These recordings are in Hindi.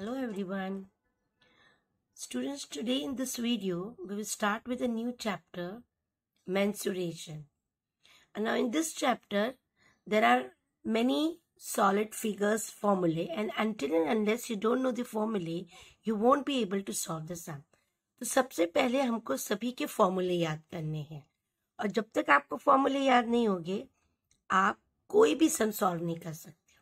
Hello everyone. Students, today in this video, we will start with a new chapter, mensuration. And now in this chapter, there are many solid figures formulae, and until and unless you don't know the formulae, you won't be able to solve the sum. तो सबसे पहले हमको सभी के फॉर्मूले याद करने हैं, और जब तक आपको फॉर्मूले याद नहीं होंगे आप कोई भी सम सॉल्व नहीं कर सकते.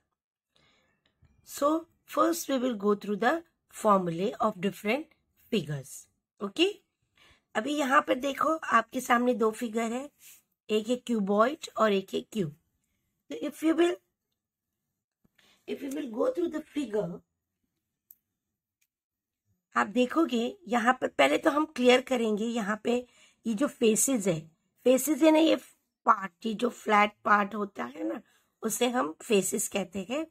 So first we will go through the formulae of different figures. Okay? अभी यहाँ पर देखो आपके सामने दो फिगर है, एक है क्यूबॉइड और एक है cube. So if you will go through the figure, आप देखोगे यहाँ पर पहले तो हम क्लियर करेंगे. यहाँ पे ये जो फेसेस है ना, ये पार्ट, ये जो फ्लैट पार्ट होता है ना, उसे हम फेसेस कहते हैं.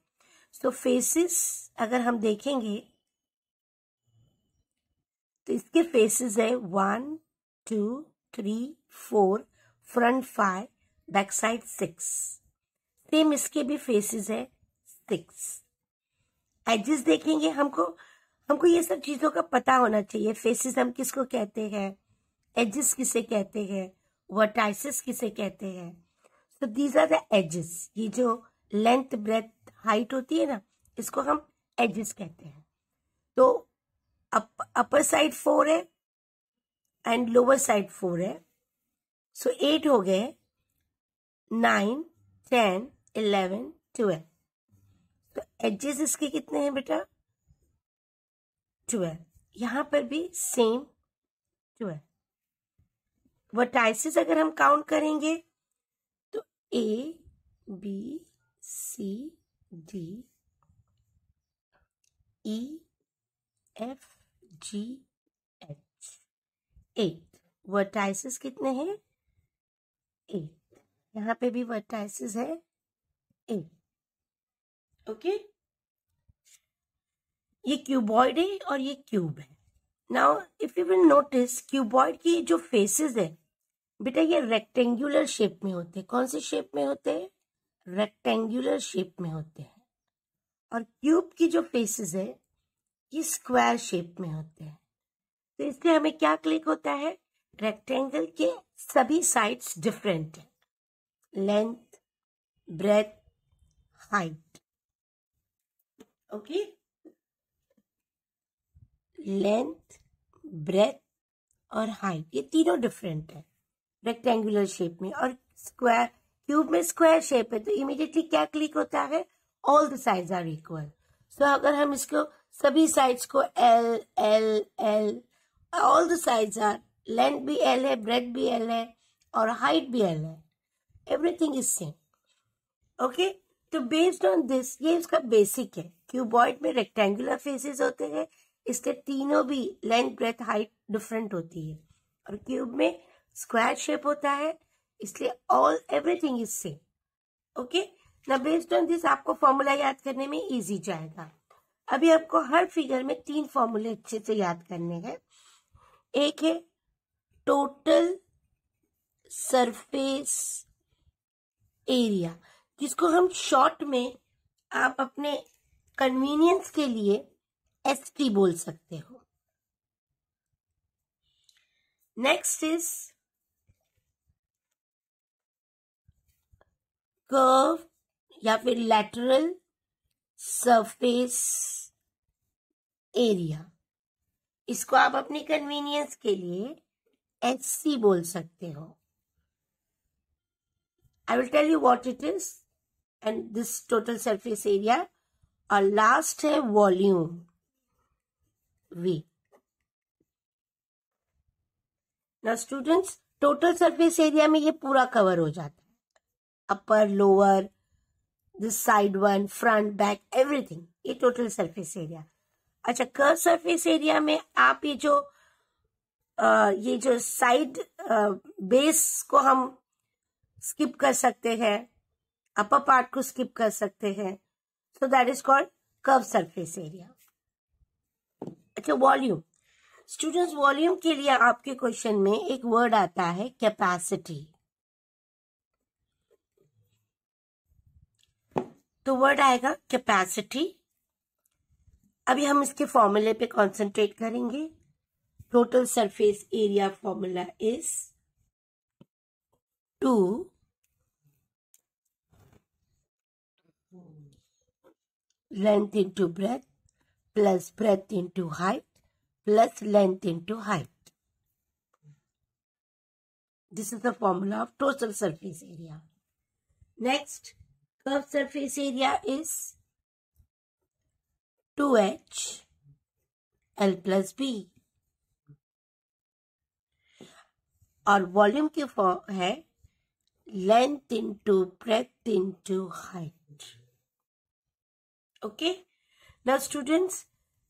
तो फेसेस अगर हम देखेंगे तो इसके फेसेस है 1, 2, 3, 4, फ्रंट 5, बैक साइड 6. सेम इसके भी फेसेस है 6. एजेस देखेंगे, हमको ये सब चीजों का पता होना चाहिए. फेसेस हम किसको कहते हैं, एजेस किसे कहते हैं, वर्टाइसेस किसे कहते हैं. तो दीज आर द एजेस. ये जो लेंथ ब्रेथ हाइट होती है ना, इसको हम एजेस कहते हैं. तो अपर साइड 4 है एंड लोअर साइड 4 है. सो 8 हो गए, 9, 10, 11, 12. तो एजेस इसके कितने हैं बेटा, 12. यहां पर भी सेम 12. वर्टाइसेस अगर हम काउंट करेंगे तो A, B, C, D, E, F, G, H. 8. Vertices कितने हैं, 8. यहां पे भी वर्टाइसेस है 8. ओके, ये क्यूबॉइड है और ये क्यूब है. Now if you will notice, cuboid की जो फेसेस है बेटा, ये रेक्टेंगुलर शेप में होते हैं. कौन से शेप में होते हैं, रेक्टेंगुलर शेप में होते हैं. और क्यूब की जो फेसेस है ये स्क्वायर शेप में होते हैं. तो इसलिए हमें क्या क्लिक होता है, रेक्टेंगल के सभी साइड्स डिफरेंट है, length, breadth, height. Okay, length, breadth और हाइट, ये तीनों डिफरेंट है रेक्टेंगुलर शेप में. और स्क्वायर, क्यूब में स्क्वायर शेप है, तो इमीडिएटली क्या क्लिक होता है, all the sides are equal. So अगर हम इसको सभी साइड्स को L, L, L, all the sides are, length भी L है, ब्रेथ भी L है और हाइट भी L है, एवरीथिंग इज सेम. ओके, तो बेस्ड ऑन दिस, ये इसका बेसिक है. क्यूबॉइड में रेक्टेंगुलर फेसेस होते हैं, इसके तीनों भी लेंथ, ब्रेथ, हाइट डिफरेंट होती है. और क्यूब में स्क्वायर शेप होता है, इसलिए all everything is same. Okay, ना बेस्ड ऑन दिस आपको फॉर्मूला याद करने में इजी जाएगा. अभी आपको हर फिगर में 3 फॉर्मूले अच्छे से याद करने हैं. एक है टोटल सरफेस एरिया, जिसको हम शॉर्ट में आप अपने कन्वीनियंस के लिए ST बोल सकते हो. नेक्स्ट इज कर्व या फिर लैटरल सरफेस एरिया, इसको आप अपनी कन्वीनियंस के लिए HC बोल सकते हो. I will tell you what it is and this total surface area. और लास्ट है volume, V. Now students, total surface area में ये पूरा कवर हो जाता है, upper, lower, this side one, front, back, everything, ये टोटल सरफेस एरिया. अच्छा, कर्व सरफेस एरिया में आप ये जो साइड बेस को हम स्किप कर सकते हैं, अपर पार्ट को स्किप कर सकते हैं. So that is called curve surface area. अच्छा, वॉल्यूम. स्टूडेंट्स, वॉल्यूम के लिए आपके क्वेश्चन में एक वर्ड आता है कैपेसिटी. तो वर्ड आएगा कैपेसिटी. अभी हम इसके फॉर्मूले पे कंसंट्रेट करेंगे. Total surface area formula is 2 length into breadth plus breadth into height plus length into height. This is the formula of total surface area. Next, curved surface area is 2h L plus B. और वॉल्यूम की फॉर्म है length into breadth into height. Okay. Now students,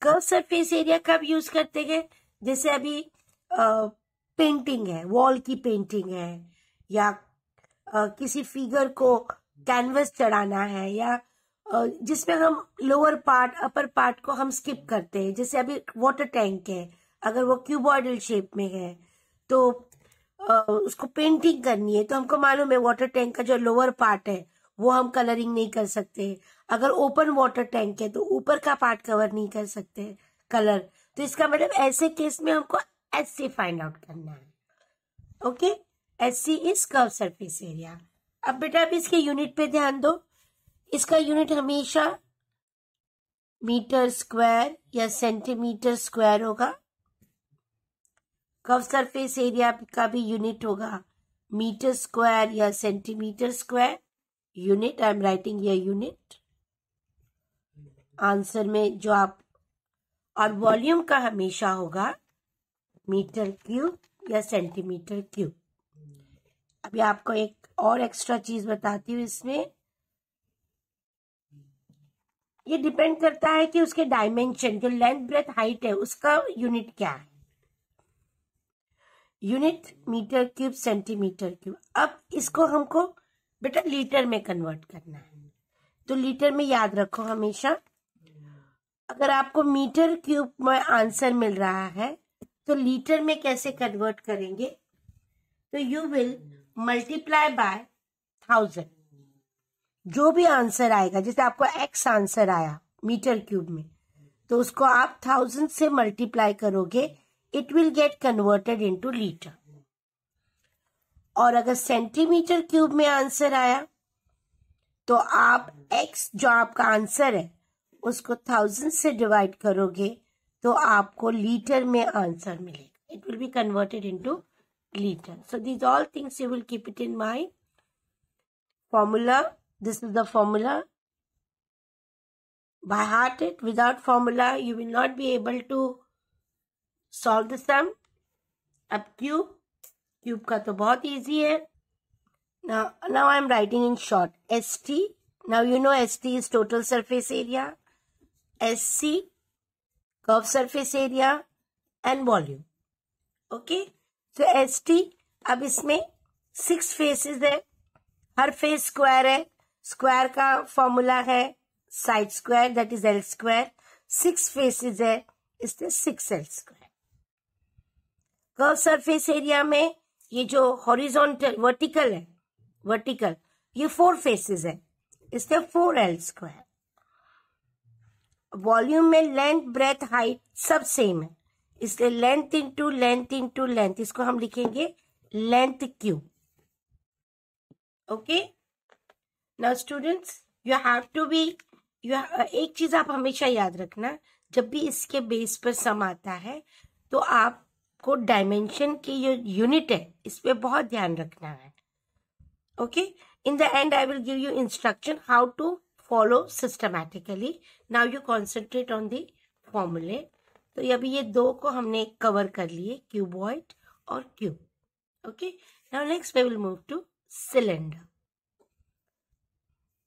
curve surface area कब यूज करते हैं? जैसे अभी पेंटिंग है, वॉल की पेंटिंग है, या किसी फिगर को कैनवस चढ़ाना है, या जिसमें हम लोअर पार्ट अपर पार्ट को हम स्किप करते हैं. जैसे अभी वाटर टैंक है, अगर वो क्यूबॉइडल शेप में है तो उसको पेंटिंग करनी है, तो हमको मालूम है वाटर टैंक का जो लोअर पार्ट है वो हम कलरिंग नहीं कर सकते. अगर ओपन वाटर टैंक है तो ऊपर का पार्ट कवर नहीं कर सकते कलर. तो इसका मतलब ऐसे केस में हमको एससी फाइंड आउट करना है. Okay, SC is curve surface area. अब बेटा अब इसके यूनिट पे ध्यान दो. इसका यूनिट हमेशा मीटर स्क्वायर या सेंटीमीटर स्क्वायर होगा. कर्व सरफेस एरिया का भी यूनिट होगा मीटर स्क्वायर या centimetre square. Unit I am writing ये यूनिट आंसर में जो आप. और वॉल्यूम का हमेशा होगा मीटर क्यूब या सेंटीमीटर क्यूब. अभी आपको एक और एक्स्ट्रा चीज बताती हूँ. इसमें ये डिपेंड करता है कि उसके डायमेंशन, जो लेंथ ब्रेथ हाइट है, उसका यूनिट क्या है. Unit metre cube centimetre cube. अब इसको हमको बेटा लीटर में कन्वर्ट करना है. तो लीटर में याद रखो हमेशा, अगर आपको मीटर क्यूब में आंसर मिल रहा है तो लीटर में कैसे कन्वर्ट करेंगे? तो यू विल मल्टीप्लाई बाय 1000. जो भी आंसर आएगा, जैसे आपको x आंसर आया मीटर क्यूब में, तो उसको आप 1000 से मल्टीप्लाई करोगे, it will get converted into litre. और अगर सेंटीमीटर क्यूब में आंसर आया तो आप x जो आपका आंसर है उसको 1000 से डिवाइड करोगे तो आपको लीटर में आंसर मिलेगा. It will be converted into litre. So these all things you will keep it in mind. Formula, this is the formula. By heart it. Without formula you will not be able to solve the sum. अब क्यूब का तो बहुत easy है. Now I am writing in short. ST. Now you know ST is total surface area. SC curved surface area and volume. Okay. So ST, अब इसमें 6 faces है, हर फेस स्क्वायर है. स्क्वायर का फॉर्मूला है side square, that is L square. 6 faces है, इसलिए 6l square. Curve surface area में ये जो हॉरिजॉन्टल वर्टिकल है, वर्टिकल ये 4 फेसेस है, इसलिए 4l स्क्वायर. वॉल्यूम में लेंथ ब्रेथ हाइट सब सेम है, इसलिए length into length into length, इसको हम लिखेंगे length cube. Okay. Now students, you have to be, एक चीज आप हमेशा याद रखना, जब भी इसके बेस पर सम आता है तो आपको डायमेंशन की जो यूनिट है इस पे बहुत ध्यान रखना है. Okay. In the end I will give you instruction how to follow systematically. Now you concentrate on the फॉर्मूले. तो अभी ये दो को हमने कवर कर लिए, क्यूबॉइड और cube. Okay. Now next we will move to cylinder.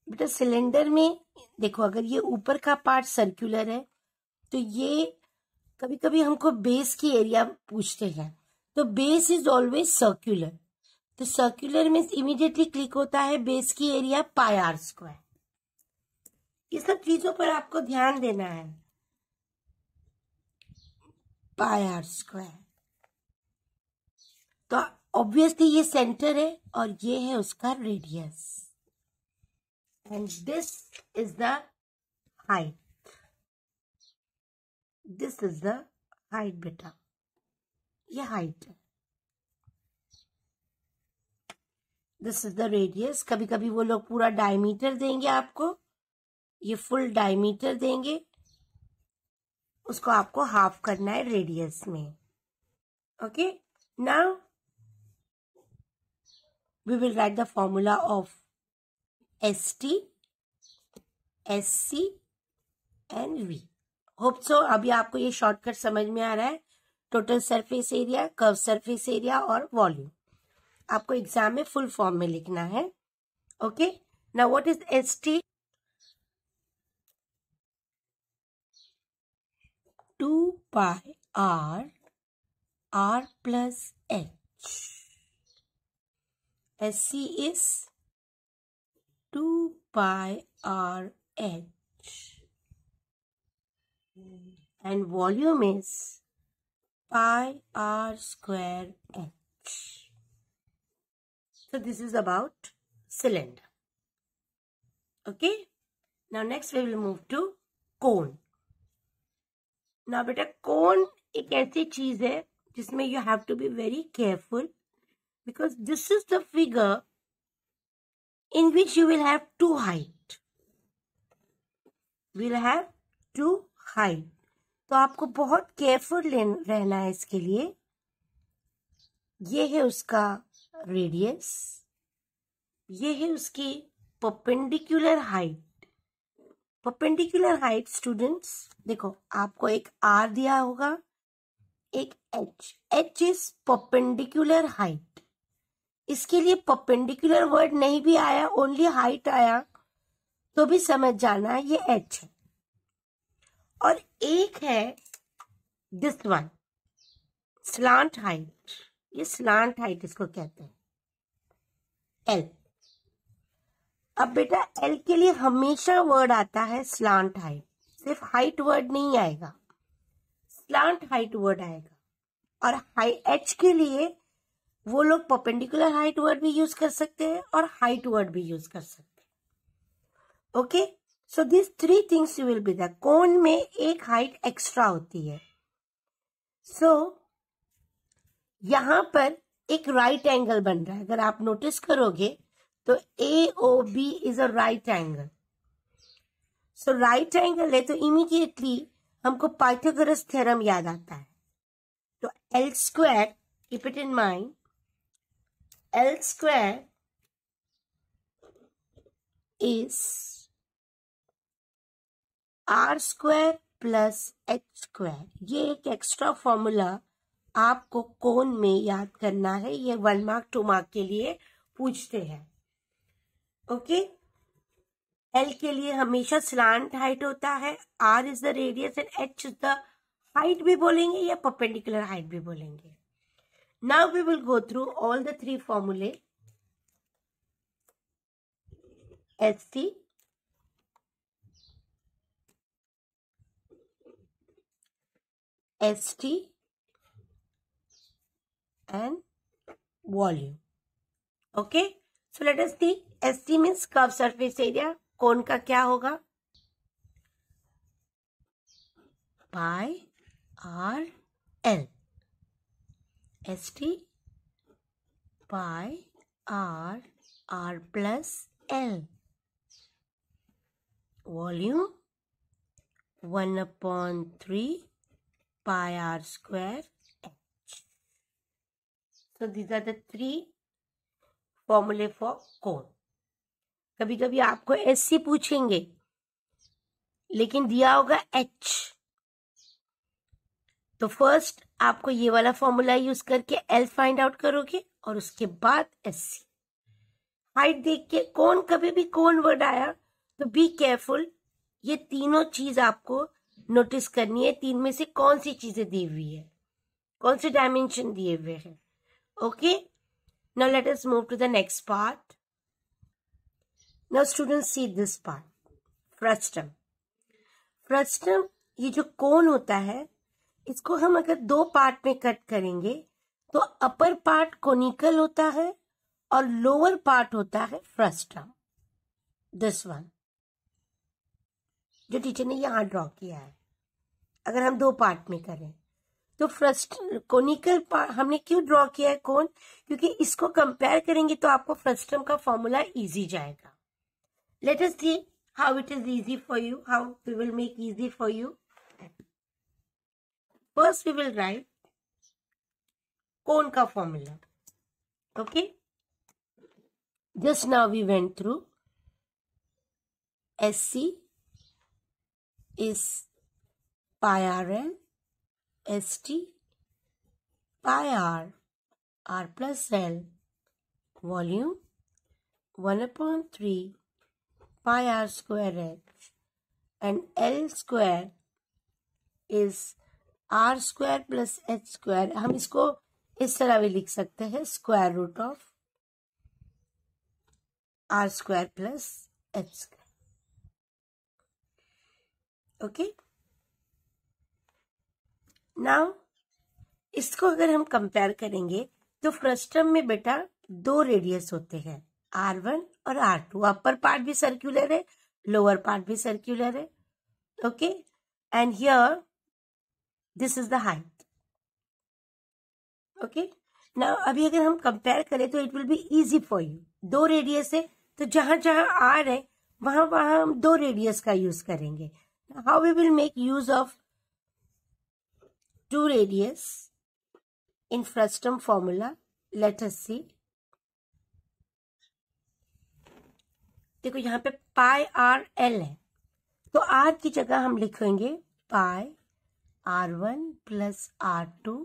बेटा सिलेंडर में देखो, अगर ये ऊपर का पार्ट सर्कुलर है तो ये कभी कभी हमको बेस की एरिया पूछते हैं, तो बेस इज ऑलवेज सर्कुलर. तो सर्कुलर में इमीडिएटली क्लिक होता है बेस की एरिया पाई आर स्क्वायर. ये सब चीजों पर आपको ध्यान देना है. पाई आर स्क्वायर. तो ऑब्वियसली ये सेंटर है और ये है उसका radius. And this is the height. This is the height बेटा, ये हाइट है, दिस इज द रेडियस। कभी कभी वो लोग पूरा डायमीटर देंगे आपको, ये फुल डायमीटर देंगे, उसको आपको हाफ करना है रेडियस में। Okay, now we will write the formula of ST, SC and V. Hope so अभी आपको ये शॉर्टकट समझ में आ रहा है। Total surface area, curve surface area और वॉल्यूम आपको एग्जाम में फुल फॉर्म में लिखना है। Okay, now what is ST? 2 pi r plus h. SC is 2 pi r h and volume is pi r square h. So this is about cylinder. Okay, now next we will move to cone. Now बेटा cone एक ऐसी चीज है जिसमें you have to be very careful because this is the figure in which you will have two height. Will have two height. तो आपको बहुत केयरफुल रहना है इसके लिए। ये है उसका रेडियस, ये है उसकी perpendicular height. Perpendicular height students देखो, आपको एक आर दिया होगा, एक एच इज परपेंडिकुलर हाइट। इसके लिए परपेंडिकुलर वर्ड नहीं भी आया, ओनली हाइट आया तो भी समझ जाना है ये एच है। और एक है दिस वन, स्लांट हाइट। ये स्लांट हाइट इसको कहते हैं, एल। अब बेटा एल के लिए हमेशा वर्ड आता है स्लांट हाइट, सिर्फ हाइट वर्ड नहीं आएगा, स्लांट हाइट वर्ड आएगा। और हाई एच के लिए वो लोग परपेंडिकुलर हाइट वर्ड भी यूज कर सकते हैं और हाइट वर्ड भी यूज कर सकते हैं। Okay, so this three things you will be the cone में एक हाइट एक्स्ट्रा होती है। सो यहां पर एक राइट एंगल बन रहा है, अगर आप नोटिस करोगे तो AOB is a right angle. So right angle है तो इमीडिएटली हमको पाइथागोरस थ्योरम याद आता है। तो L square, keep it in mind, L square is R square plus H square. ये एक एक्स्ट्रा फॉर्मूला आपको कोन में याद करना है, ये 1 मार्क 2 मार्क के लिए पूछते हैं। ओके, एल के लिए हमेशा स्लांट हाइट होता है, R is the radius and H is the height भी बोलेंगे या परपेंडिकुलर हाइट भी बोलेंगे। Now we will go through all the three फॉर्मूले। SC, ST and volume. Okay, so let us see. ST means curve surface area. Cone का क्या होगा? Pi R L. ST pi R plus L. Volume 1/3 pi r square h. So these are the three formulae for cone. कभी कभी आपको SC पूछेंगे लेकिन दिया होगा H, तो फर्स्ट आपको ये वाला फॉर्मूला यूज करके L फाइंड आउट करोगे और उसके बाद SC। हाइट देख के कोन, कभी भी कोन वर्ड आया तो बी केयरफुल, ये तीनों चीज आपको नोटिस करनी है। तीन में से कौन सी चीजें दी हुई है, कौन से डायमेंशन दिए हुए हैं। Okay, now let us move to the next part. Now students see this part, frustum. Frustum, ये जो कोन होता है इसको हम अगर दो पार्ट में कट करेंगे तो अपर पार्ट कोनिकल होता है और लोअर पार्ट होता है फ्रस्टम। दिस वन जो टीचर ने यहां ड्रॉ किया है। अगर हम दो पार्ट में करें तो कोनिकल हमने क्यों ड्रॉ किया है कोन, क्योंकि इसको कंपेयर करेंगे तो आपको फ्रस्टम का फॉर्मूला इजी जाएगा. Let us see how it is easy for you, how we will make easy for you. First we will write cone का formula. Okay, just now we went through SC is pi RL, ST pi R, R plus L, volume 1/3 pi R square H, and L square is R square plus H square. हम इसको इस तरह भी लिख सकते हैं, square root of R square plus H square. Okay. Now इसको अगर हम कंपेयर करेंगे तो फ्रस्टम में बेटा दो रेडियस होते हैं, R1 और R2. अपर पार्ट भी सर्कुलर है, लोअर पार्ट भी सर्कुलर है. Okay, and here this is the height. Okay, now अभी अगर हम कंपेयर करें तो it will be easy for you. दो रेडियस है तो जहां जहां R है वहां वहां हम दो रेडियस का यूज करेंगे. How we will make use of two radius in frustum formula, let us see. देखो यहाँ पे पाई आर एल है तो R की जगह हम लिखेंगे pi R1 plus R2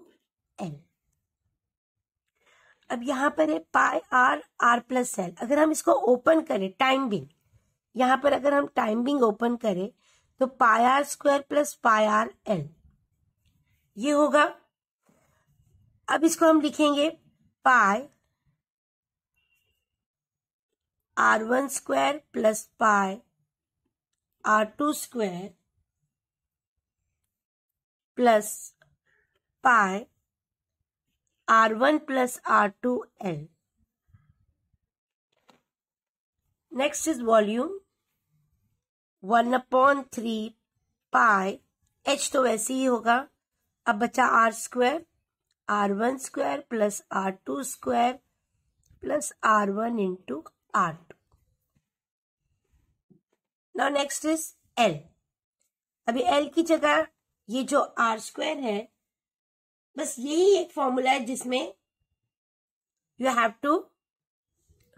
L. अब यहाँ पर है पाई आर आर प्लस एल. अगर हम इसको ओपन करें टाइम बिंग, यहाँ पर अगर हम टाइम बिंग ओपन करें तो pi R square plus pi R L ये होगा. अब इसको हम लिखेंगे pi R1 square plus pi R2 square plus pi R1 plus R2 L. Next is volume 1/3 pi H तो वैसे ही होगा. अब बचा R square, R1 square plus R2 square plus R1 into R2. Now next is L. अभी L की जगह ये जो R स्क्वायर है, बस यही एक फॉर्मूला है जिसमें you have to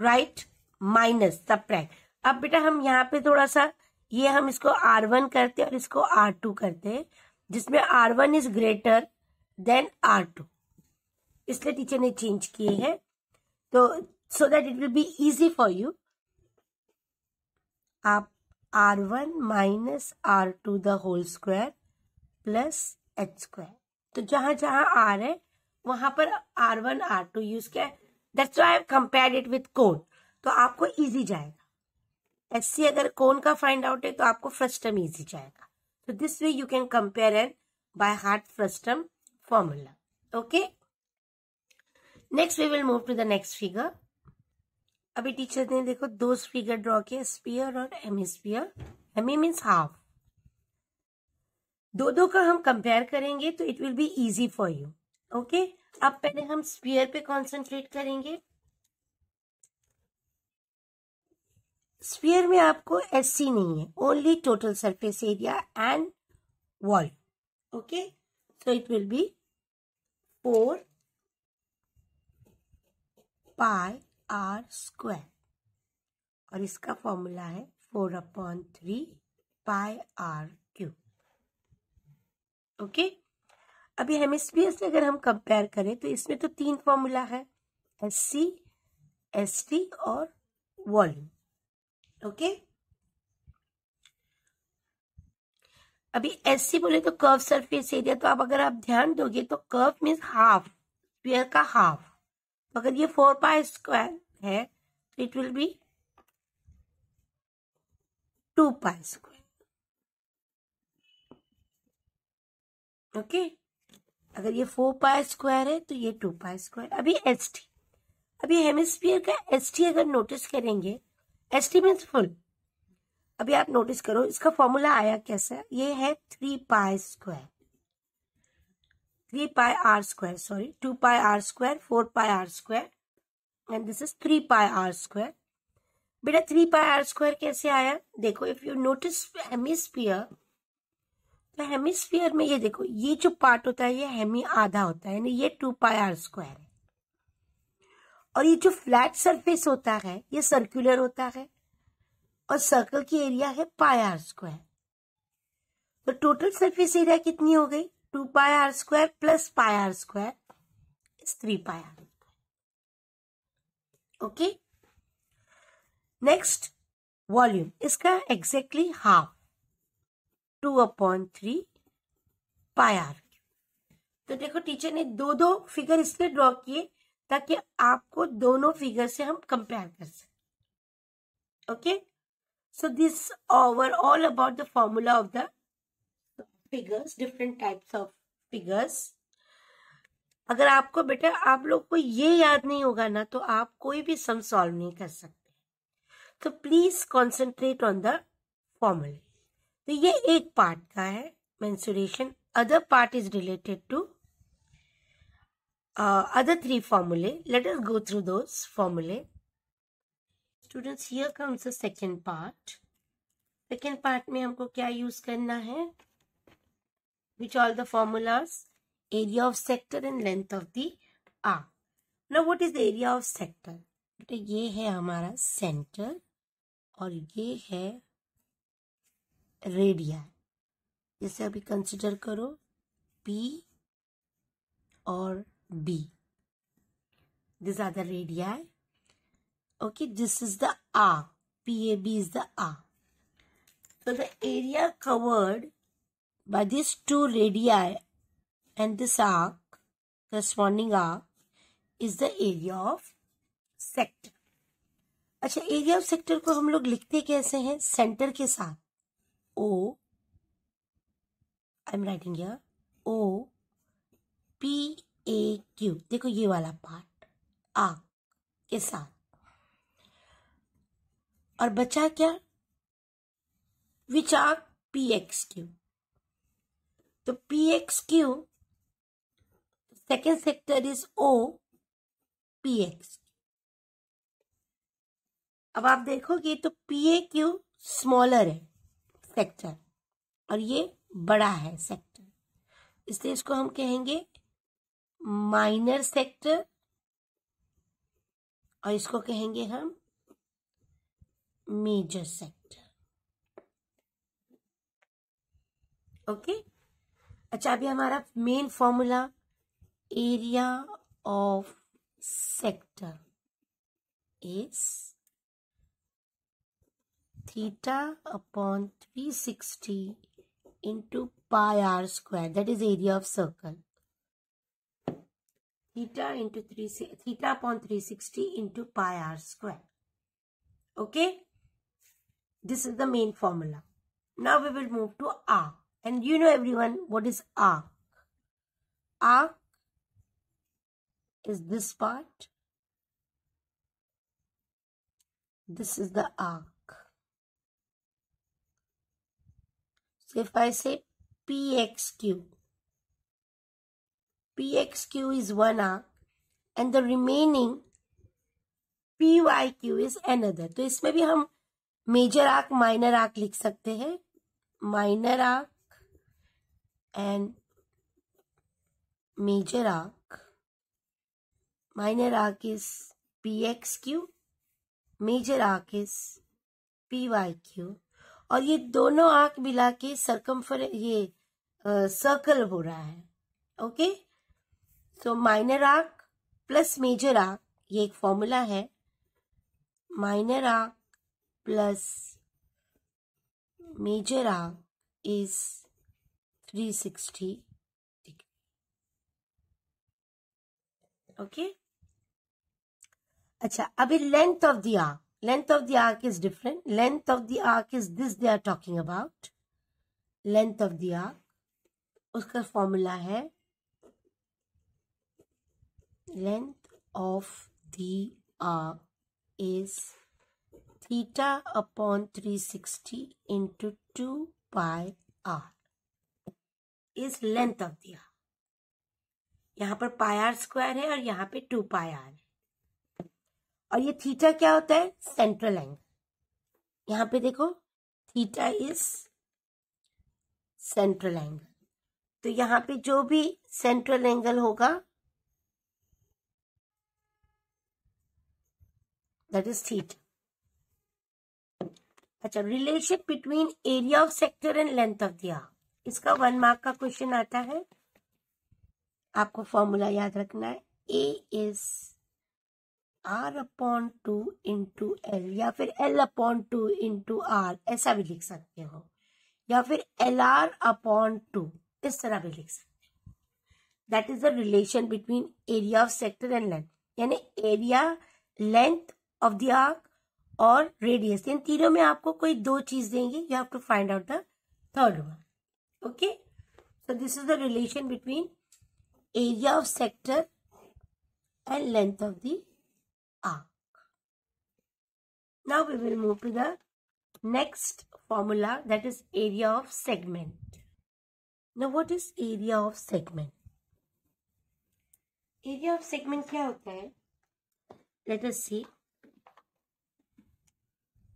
write minus subtract. अब बेटा हम यहाँ पे थोड़ा सा ये हम इसको R1 करते हैं और इसको R2 करते हैं, जिसमें R1 is greater than R2, इसलिए टीचर ने चेंज किए हैं. तो so that it will be easy for you, आप R1 minus R2 the whole square plus H square. तो जहां जहां R है वहां पर R1 R2 यूज किया. That's why I have compared it with cone. तो आपको इजी जाएगा. SC अगर कोन का फाइंड आउट है तो आपको फ्रस्टम इजी जाएगा. तो this way you can compare and by heart frustum formula. Okay, next we will move to the next figure. अभी टीचर ने देखो दो फिगर ड्रॉ किया, स्फीयर और हेमिस्फीयर. Hemi means half. दो का हम कंपेयर करेंगे तो it will be easy for you. Okay, अब पहले हम स्फीयर पे कॉन्सेंट्रेट करेंगे. स्फीयर में आपको SC नहीं है, only total surface area and volume. Okay, so it will B 4 pi R square और इसका फॉर्मूला है 4/3 पाई R क्यूब. ओके, अभी हेमिस्फीयर से अगर हम कंपेयर करें तो इसमें तो तीन फॉर्मूला है, SC, ST और वॉल्यूम. ओके, अभी SC बोले तो कर्व सरफेस एरिया. तो अब अगर आप ध्यान दोगे तो कर्व मीन्स हाफ, स्फीयर का हाफ. तो अगर ये 4 पाई स्क्वायर है तो it will B 2 pi square. Okay, अगर ये 4 पाई स्क्वायर है तो ये 2 पाई स्क्वायर. अभी ST, अभी हेमिस्फीयर का ST अगर नोटिस करेंगे, ST मीन्स फुल. अभी आप नोटिस करो इसका फॉर्मूला आया कैसा, ये है 3 pi square. 3 pi r square, sorry, 2 pi r square, 4 pi r square, and this is 3 pi r square. बेटा 3 pi r square कैसे आया? देखो, if you notice hemisphere, तो हेमिस्फीयर में ये देखो, ये जो पार्ट होता है ये हेमी आधा होता है, यानी ये 2 pi r square है, और ये जो फ्लैट सरफेस होता है ये सर्कुलर होता है, और सर्कल की एरिया है pi r square. तो टोटल सरफेस एरिया कितनी हो गई? 2 pi r square plus pi r square is 3 pi r square. Okay, next volume, इसका एग्जैक्टली हाफ, 2/3 pi r. तो देखो टीचर ने दो दो फिगर इसलिए ड्रॉ किए ताकि आपको दोनों फिगर से हम कंपेयर कर सकें. Okay, so this were all about the formula of the figures, different types of figures. अगर आपको बेटा आप लोग को ये याद नहीं होगा ना तो आप कोई भी सम सॉल्व नहीं कर सकते. तो प्लीज कॉन्सेंट्रेट ऑन द फॉर्मूले. तो ये एक पार्ट का है mensuration. Other part is related to other 3 formulae. Let us go through those formulae. Students, here comes the second part. Second part में हमको क्या यूज करना है? Which all the formulas? Area of sector and length of the arc. Now what is the area of sector? बेटा ये है हमारा सेंटर और ये है रेडिया. जैसे अभी कंसिडर करो P और B. These are the radii. Okay, this is the arc. PAB is the arc. So the area covered by these 2 radii and this arc, corresponding arc, is the area of sector. अच्छा, एरिया ऑफ सेक्टर को हम लोग लिखते कैसे हैं? सेंटर के साथ O, I am writing here O P A Q. देखो ये वाला पार्ट आर्क के साथ, और बचा क्या? विच आर्क? PXQ. तो PXQ second sector is O PX. अब आप देखोगे तो PAQ स्मॉलर है सेक्टर और ये बड़ा है सेक्टर, इसलिए इसको हम कहेंगे माइनर सेक्टर और इसको कहेंगे हम मेजर सेक्टर. ओके, अच्छा अभी हमारा main formula, area of sector is θ/360 into pi r square, that is area of circle. θ/360 into pi r square. Okay, this is the main formula. Now we will move to arc, and you know everyone what is arc. Arc is this part. This is the arc. So if I say PXQ, PXQ is one arc and the remaining PYQ is another. तो इसमें भी हम मेजर आर्क माइनर आर्क लिख सकते हैं. Minor arc and major arc. Minor arc is PXQ, major arc is PYQ, और ये दोनों आर्क मिला के सर्कल हो रहा है. Okay, so minor arc plus major arc, ये एक फॉर्मूला है. Minor arc plus major arc is 360 degree. Okay, अच्छा अभी length of the arc. Length of the arc is different. Length of the arc is this they are talking about. Length of the arc, उसका formula है length of the arc is θ/360 into 2 pi r is length of the arc. यहाँ पर पाई आर स्क्वायर है और यहाँ पे 2 पाई आर है। और ये थीटा क्या होता है? Central angle. यहाँ पे देखो थीटा इज सेंट्रल एंगल, तो यहाँ पे जो भी सेंट्रल एंगल होगा दैट इज थीटा। अच्छा, relation between area of sector and length of the arc, इसका 1 मार्क का क्वेश्चन आता है। आपको फॉर्मूला याद रखना है, ए इज r/2 इंटू एल, या फिर l/2 इंटू आर, ऐसा भी लिख सकते हो, या फिर LR/2, इस तरह भी लिख सकते हो। That is the relation between area of sector and length, यानी area, length of the arc और रेडियस, इन तीनों में आपको कोई 2 चीज देंगे, you have to find out the third one. Okay, so this is the relation between area of sector and length of the arc. Now we will move to the next formula, that is area of segment. Now what is area of segment? Area of segment क्या होता है? Let us see.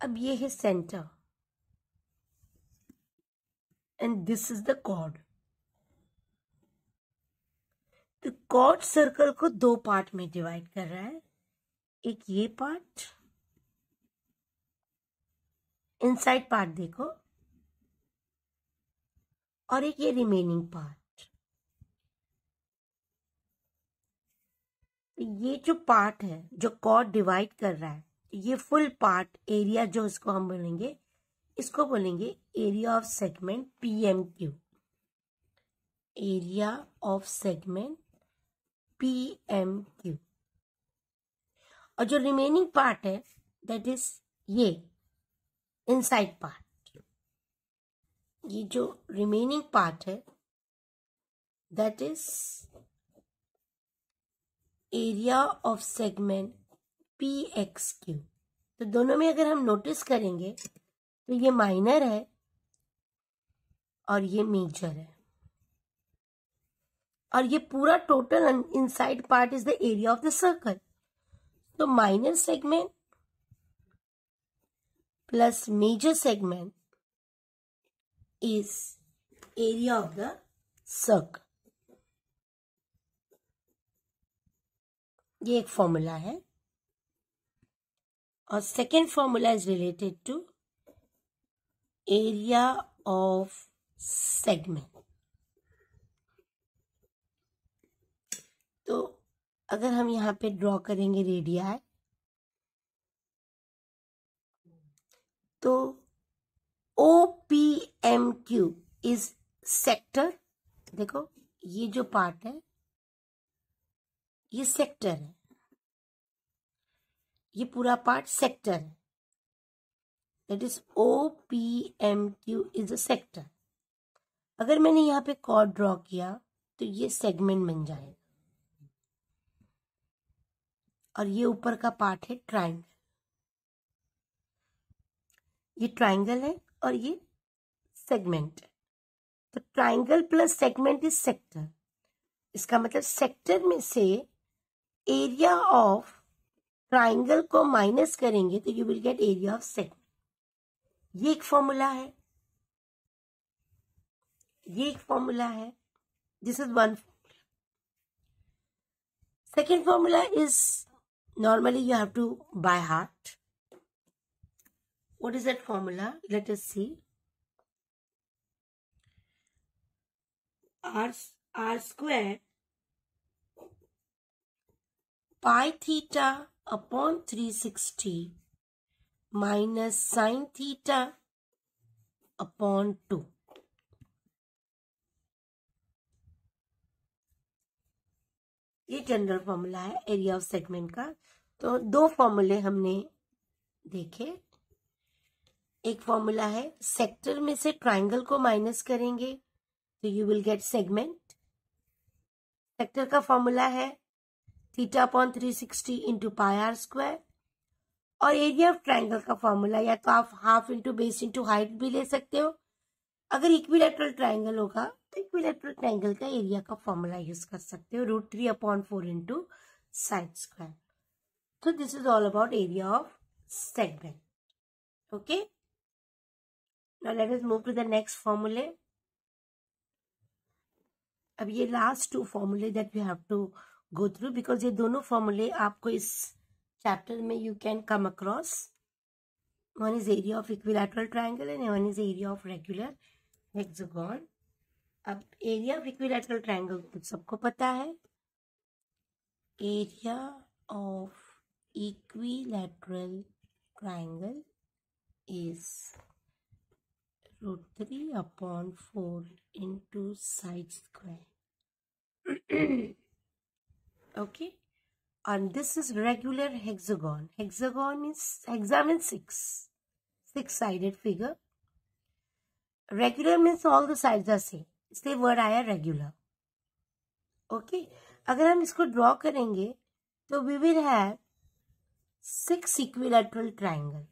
अब ये है center and this is the chord. तो chord circle को 2 पार्ट में डिवाइड कर रहा है, एक ये पार्ट, इनसाइड पार्ट देखो, और एक ये रिमेनिंग पार्ट। ये जो पार्ट है जो कॉर्ड डिवाइड कर रहा है, ये फुल पार्ट एरिया जो इसको हम बोलेंगे, इसको बोलेंगे area of segment PMQ, area of segment PMQ। और जो रिमेनिंग पार्ट है दैट इज ये इनसाइड पार्ट, ये जो रिमेनिंग पार्ट है that is area of segment PXQ। तो दोनों में अगर हम नोटिस करेंगे तो ये माइनर है और ये मेजर है, और ये पूरा total inside part is the area of the circle. तो minor segment plus major segment is area of the circle. ये एक फॉर्मूला है, और second formula is related to area of segment. तो अगर हम यहाँ पे ड्रॉ करेंगे रेडियाई, तो OPMQ इज सेक्टर। देखो ये जो पार्ट है ये सेक्टर है, ये पूरा पार्ट सेक्टर है, that is OPMQ is a sector. अगर मैंने यहाँ पे कॉर्ड ड्रॉ किया तो ये सेगमेंट बन जाएगा, और ये ऊपर का पार्ट है ट्राइंगल। ये ट्राइंगल है और ये सेगमेंट है, तो triangle plus segment is sector. इसका मतलब सेक्टर में से एरिया ऑफ ट्राइंगल को माइनस करेंगे तो you will get area of segment. ये एक फॉर्मूला है, ये एक फॉर्मूला है, this is one. Second formula is normally you have to by heart. What is that formula? Let us see. R square pi theta upon 360 minus sin theta upon 2. ये जनरल फॉर्मूला है एरिया ऑफ सेगमेंट का। तो 2 फॉर्मूले हमने देखे। एक फॉर्मूला है सेक्टर में से ट्राइंगल को माइनस करेंगे तो you will get segment. Sector का फॉर्मूला है theta upon 360 into pi R square. और एरिया ऑफ ट्राइंगल का फॉर्मूला या तो आप half into base into height भी ले सकते हो। अगर इक्विलैटरल ट्राइंगल होगा इक्विलैटरल ट्रायंगल का एरिया का फॉर्मूला यूज कर सकते हो, √3/4 into side square. So this is all about area of segment. Okay. Now let us move to the next formula. अब ये लास्ट 2 फॉर्मूले that we have to go through, because ये दोनों फॉर्मूले आपको इस चैप्टर में you can come across. One is area of equilateral triangle and one is area of regular hexagon. अब एरिया ऑफ इक्विलैटरल ट्रायंगल तो सबको पता है. Area of equilateral triangle is √3/4 into side square. Okay, and this is regular hexagon. Hexagon means 6-sided figure. Regular means all the sides are same, इसलिए वर्ड आया regular. Okay, अगर हम इसको ड्रॉ करेंगे तो we will have 6 equilateral triangle.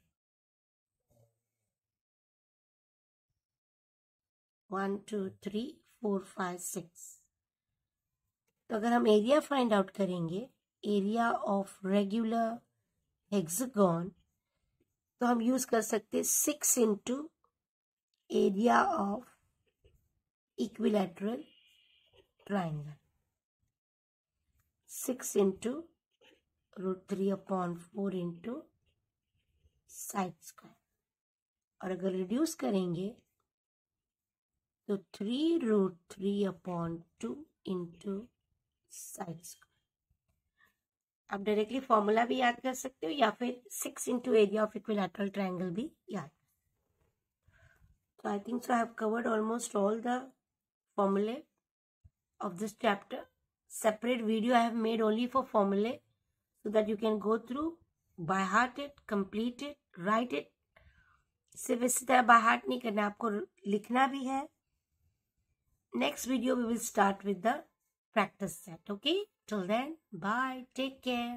1 2 3 4 5 6. तो अगर हम एरिया फाइंड आउट करेंगे, एरिया ऑफ रेगुलर हेक्सागन, तो हम यूज कर सकते 6 into area of equilateral triangle. 6 into √3/4 into side square. और अगर रिड्यूस करेंगे तो 3√3/2 इंटू साइड स्क्वायर. आप डायरेक्टली फॉर्मूला भी याद कर सकते हो या फिर 6 into area of equilateral triangle भी याद. So I think so I have covered almost all the formulae of this chapter. Separate video I have made only for formulae, so that you can go through, by heart it, complete it, write it. सिर्फ इसी तरह by heart नहीं करना, आपको लिखना भी है. Next video we will start with the practice set. Okay, till then, bye, take care.